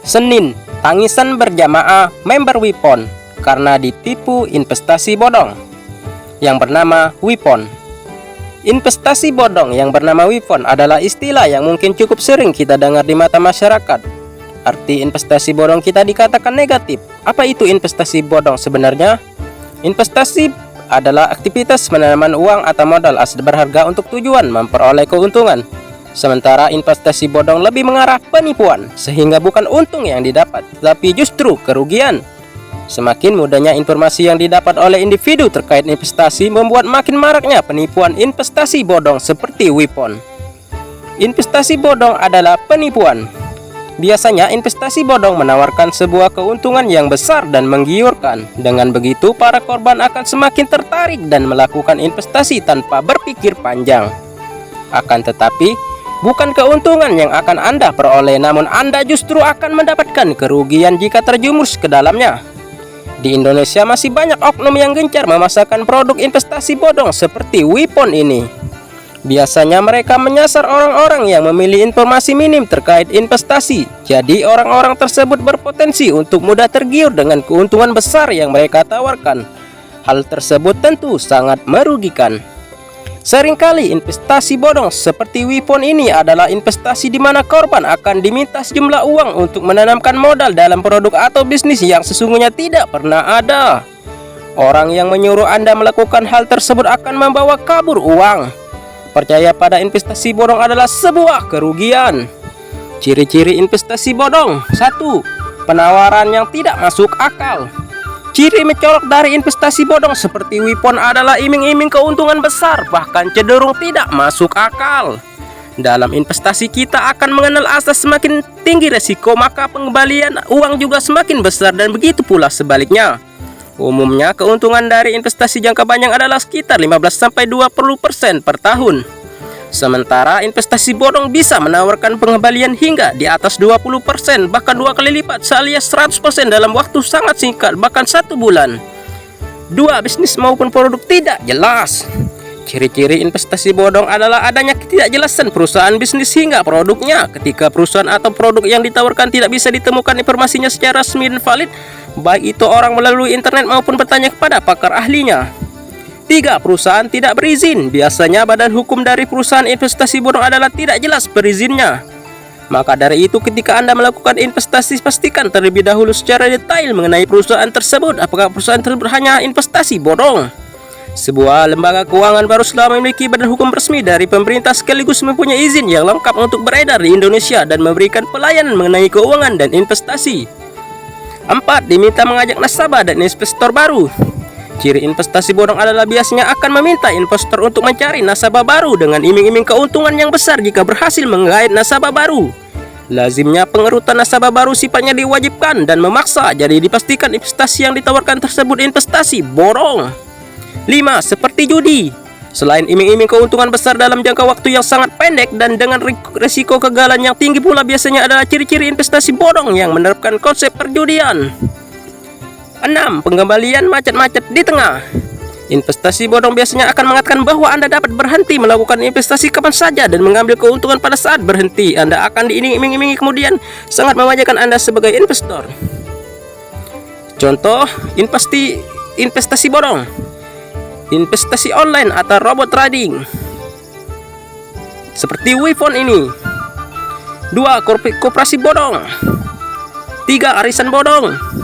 Senin, tangisan berjamaah member Wipon karena ditipu investasi bodong yang bernama Wipon. Investasi bodong yang bernama Wipon adalah istilah yang mungkin cukup sering kita dengar di mata masyarakat. Arti investasi bodong kita dikatakan negatif. Apa itu investasi bodong sebenarnya? Investasi adalah aktivitas penanaman uang atau modal asli berharga untuk tujuan memperoleh keuntungan. Sementara investasi bodong lebih mengarah penipuan, sehingga bukan untung yang didapat, tapi justru kerugian. Semakin mudahnya informasi yang didapat oleh individu terkait investasi membuat makin maraknya penipuan investasi bodong seperti Wipon. Investasi bodong adalah penipuan. Biasanya investasi bodong menawarkan sebuah keuntungan yang besar dan menggiurkan. Dengan begitu, para korban akan semakin tertarik dan melakukan investasi tanpa berpikir panjang. Akan tetapi, bukan keuntungan yang akan Anda peroleh, namun Anda justru akan mendapatkan kerugian jika terjumus ke dalamnya. Di Indonesia masih banyak oknum yang gencar memasarkan produk investasi bodong seperti Wipon ini. Biasanya mereka menyasar orang-orang yang memilih informasi minim terkait investasi. Jadi orang-orang tersebut berpotensi untuk mudah tergiur dengan keuntungan besar yang mereka tawarkan. Hal tersebut tentu sangat merugikan. Seringkali investasi bodong seperti Wipon ini adalah investasi di mana korban akan diminta sejumlah uang untuk menanamkan modal dalam produk atau bisnis yang sesungguhnya tidak pernah ada. Orang yang menyuruh Anda melakukan hal tersebut akan membawa kabur uang. Percaya pada investasi bodong adalah sebuah kerugian. Ciri-ciri investasi bodong: 1. Penawaran yang tidak masuk akal. Ciri mencolok dari investasi bodong seperti Wipon adalah iming-iming keuntungan besar, bahkan cenderung tidak masuk akal. Dalam investasi kita akan mengenal asas semakin tinggi resiko, maka pengembalian uang juga semakin besar, dan begitu pula sebaliknya. Umumnya keuntungan dari investasi jangka panjang adalah sekitar 15-20% per tahun. Sementara investasi bodong bisa menawarkan pengembalian hingga di atas 20%, bahkan 2 kali lipat alias 100% dalam waktu sangat singkat, bahkan 1 bulan. 2. Bisnis maupun produk tidak jelas. Ciri-ciri investasi bodong adalah adanya ketidakjelasan perusahaan bisnis hingga produknya. Ketika perusahaan atau produk yang ditawarkan tidak bisa ditemukan informasinya secara resmi dan valid, baik itu orang melalui internet maupun bertanya kepada pakar ahlinya. 3. Perusahaan tidak berizin. Biasanya badan hukum dari perusahaan investasi bodong adalah tidak jelas perizinnya. Maka dari itu, ketika Anda melakukan investasi, pastikan terlebih dahulu secara detail mengenai perusahaan tersebut. Apakah perusahaan tersebut hanya investasi bodong? Sebuah lembaga keuangan baru setelah memiliki badan hukum resmi dari pemerintah sekaligus mempunyai izin yang lengkap untuk beredar di Indonesia dan memberikan pelayanan mengenai keuangan dan investasi. 4. Diminta mengajak nasabah dan investor baru. Ciri investasi bodong adalah biasanya akan meminta investor untuk mencari nasabah baru dengan iming-iming keuntungan yang besar jika berhasil menggait nasabah baru. Lazimnya pengerutan nasabah baru sifatnya diwajibkan dan memaksa, jadi dipastikan investasi yang ditawarkan tersebut investasi bodong. 5. Seperti judi. Selain iming-iming keuntungan besar dalam jangka waktu yang sangat pendek dan dengan risiko kegagalan yang tinggi pula, biasanya adalah ciri-ciri investasi bodong yang menerapkan konsep perjudian. 6. Pengembalian macet-macet di tengah. Investasi bodong biasanya akan mengatakan bahwa Anda dapat berhenti melakukan investasi kapan saja dan mengambil keuntungan pada saat berhenti. Anda akan diiming-imingi kemudian sangat mewajarkan Anda sebagai investor. Contoh investasi bodong: investasi online atau robot trading seperti Wipon ini. 2. Koperasi bodong. 3. Arisan bodong.